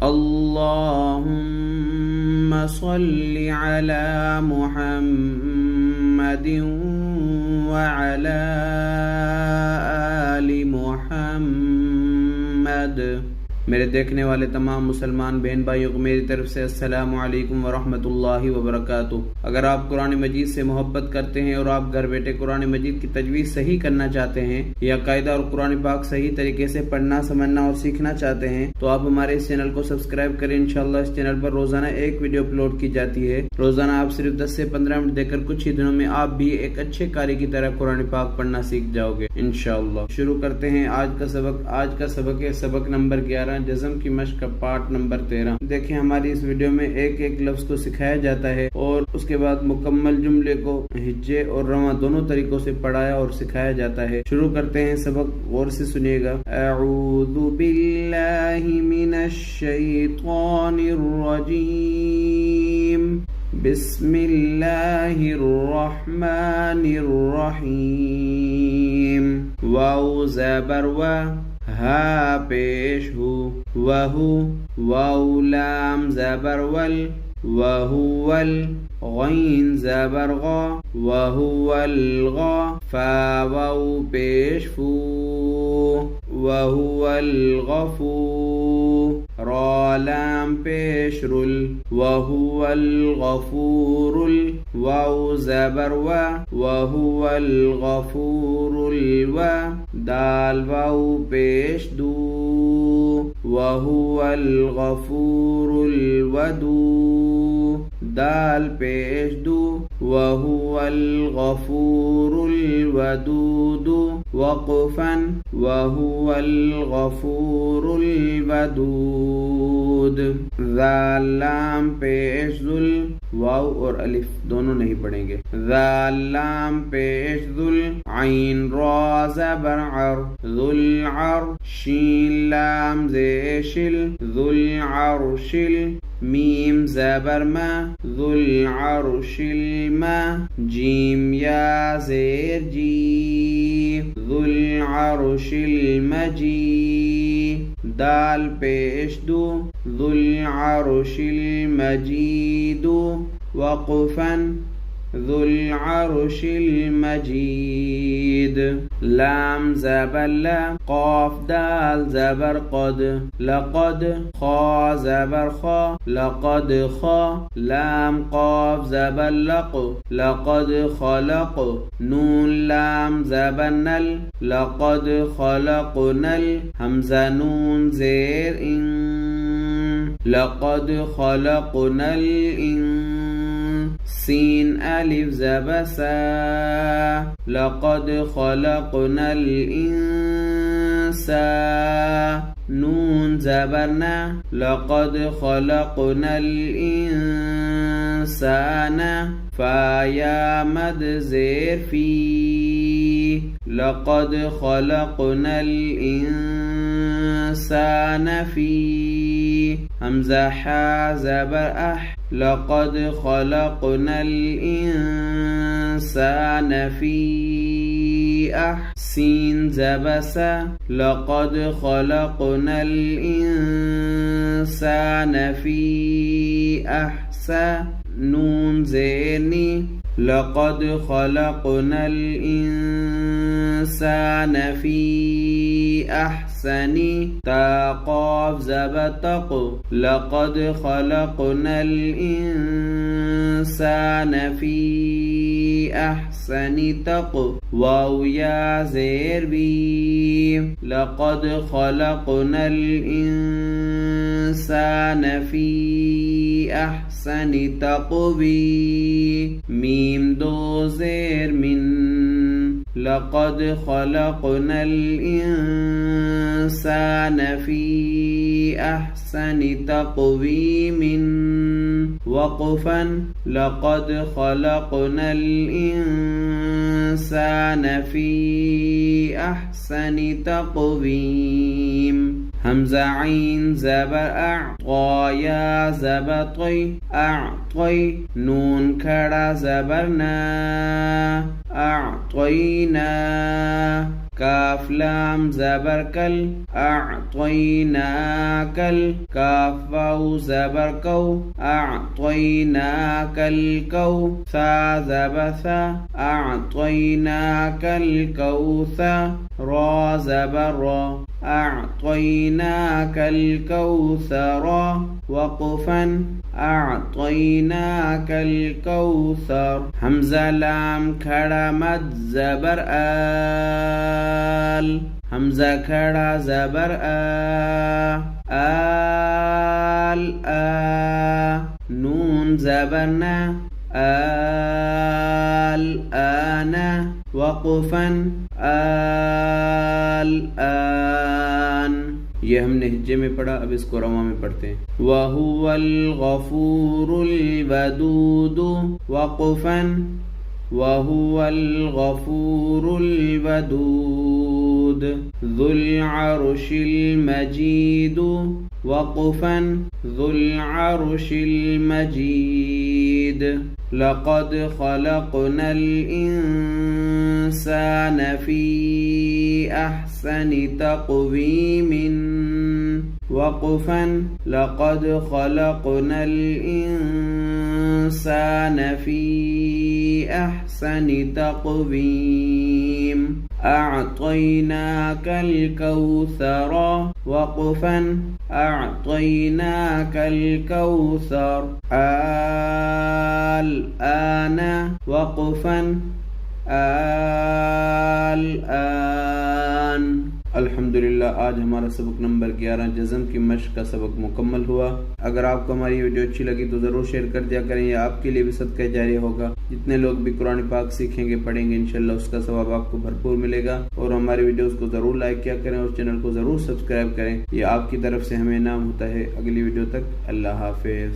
अल्लाहुम्मा सल्लि अला मुहम्मदिन व अला आलि मुहम्मद। मेरे देखने वाले तमाम मुसलमान बहन भाइयों को मेरी तरफ से अस्सलामु अलैकुम व रहमतुल्लाहि व बरकातुहू। अगर आप कुरान मजीद से मोहब्बत करते हैं और आप घर बैठे कुरान मजीद की तजवीज़ सही करना चाहते हैं या कायदा और कुरान पाक सही तरीके से पढ़ना समझना और सीखना चाहते हैं तो आप हमारे इस चैनल को सब्सक्राइब करें। इंशाअल्लाह इस चैनल पर रोजाना एक वीडियो अपलोड की जाती है। रोजाना आप सिर्फ 10 से 15 मिनट देकर कुछ ही दिनों में आप भी एक अच्छे कारी की तरह कुरान पाक पढ़ना सीख जाओगे इंशाअल्लाह। शुरू करते हैं आज का सबक। आज का सबक है सबक नंबर 11, जज़म की मश्क का पार्ट नंबर 13। देखिए हमारी इस वीडियो में एक एक लफ्ज को सिखाया जाता है और उसके बाद मुकम्मल जुमले को हिज्जे और रवा दोनों तरीकों से पढ़ाया और सिखाया जाता है। शुरू करते हैं सबक, गौर से सुनिएगा। अऊज़ु बिल्लाहि मिनश शैतानिर रजीम, बिस्मिल्लाहिर रहमानिर रहीम। वाव ज़बर व, हा पेश हु, वहु, वाउ लाम ज़बर वल, वहुवल, गैन ज़बर ग, वहुवल ग, फा वाउ पेश फू, वहुवल गफू, रा लाम पेश रुल, वहुवल गफूरुल, वाउ ज़बर व, वहुवल गफूरुल व, दाल वाउ पेश दू, वहुवल गफूरुल वदू, दाल पेश दू, वहुवल गफूरुल वदूदु, वक़फ़न, वहुवल गफूरुल वदूद। ज़ाल लाम पेश ज़ुल, वाव और अलिफ दोनों नहीं पढ़ेंगे। ज़ाल लाम पेश ज़ुल, आइन रा ज़बर अर, ज़ुल अर, शीन लाम ज़ेशिल, ज़ुल अरशिल, मीम ज़बर मा, ज़ुल अरशिल मा, जीम या ज़ेर जी, ज़ुल अरशिल मजी, दाल पेश दू, ज़ुल अरशिल मजीदु, वक़फ़न, ज़ुल अरशिल मजीद। लाम ज़बर ला, क़ाफ दाल ज़बर क़द, लक़द, ख़ा ज़बर ख़ा, लक़द ख़ा, लाम क़ाफ ज़बर लक़, लक़द ख़लक़, नून लाम ज़बर नल, लक़द ख़लक़नल, हमज़ा नून ज़ेर इन, लक़द ख़लक़नल इन, सीन अलिफ ज़बर सा, लक़द ख़लक़नल इंसा, नून ज़बर ना, लक़द ख़लक़नल इंसाना, फा या मद ज़ेर फी, लक़द ख़लक़नल इंसाना फी, हमज़ा हा ज़बर अह, लक़द ख़लक़नल इंसान फ़ी अहसीन ज़बर सा, लक़द ख़लक़नल इंसान फ़ी अहसा, नून ज़ेनी, लक़द ख़लक़नल इंसान फ़ी अहसनी, ता क़ाफ ज़बर तक़, लक़द ख़लक़नल इंसान फ़ी अहसनी तक़, वाव या ज़ेर बी, लक़द ख़लक़नल इंसान फ़ी अहसनी तक़वीम, मीम दो ज़ेर मिन, लक़द ख़लक़नल इंसान फ़ी अहसनी तक़वीमिन, वक़फ़न, लक़द ख़लक़नल इंसान फ़ी अहसनी तक़वीम। हमज़ा आइन ज़बर अ, क़ा या ज़बर क़ै, अअतै, नून खड़ा ज़बर ना, अअतैना, काफ लाम ज़बर कल, अअतयनाकल, काफ वाव ज़बर कौ, अअतयनाकल कौ, सा ज़बर सा, अअतयनाकल कौसर, रा ज़बर रा, अअतयनाकल कौसर, वक़फ़न, अअतयनाकल कौसर। हमज़ा लाम खड़ा मद ज़बर आल, हमज़ा खड़ा ज़बर आल आ, नून ज़बर ना, आल आना, वक़फ़न आल आन। ये हमने हिज्जे में पढ़ा, अब इसको रवा में पढ़ते हैं। वहुवल गफूरुल वदूद, वक़फ़न, वहुवल गफूरुल वदूद, ज़ुल अर्शिल मजीद, वक़फ़न, ज़ुल अर्शिल मजीद। लक़द ख़लक़नल इंसान फ़ी अहसनि तक़वीमिन, वक़फ़न, लक़द ख़लक़नल इंसान फ़ी अहसनि तक़वीम। अअतयनाकल कौसर, वक़फ़न, अअतयनाकल कौसर, आल आना, वक़फ़न आल आन। अल्हम्दुलिल्लाह, आज हमारा सबक नंबर 11 जज़म की मश्क का सबक मुकम्मल हुआ। अगर आपको हमारी वीडियो अच्छी लगी तो ज़रूर शेयर कर दिया करें, यह आपके लिए भी सदका जारी होगा। जितने लोग भी कुरान पाक सीखेंगे पढ़ेंगे इंशाल्लाह उसका सवाब आपको भरपूर मिलेगा। और हमारी वीडियोस को ज़रूर लाइक किया करें और चैनल को ज़रूर सब्सक्राइब करें, यह आपकी तरफ से हमें इनाम होता है। अगली वीडियो तक अल्लाह हाफिज़।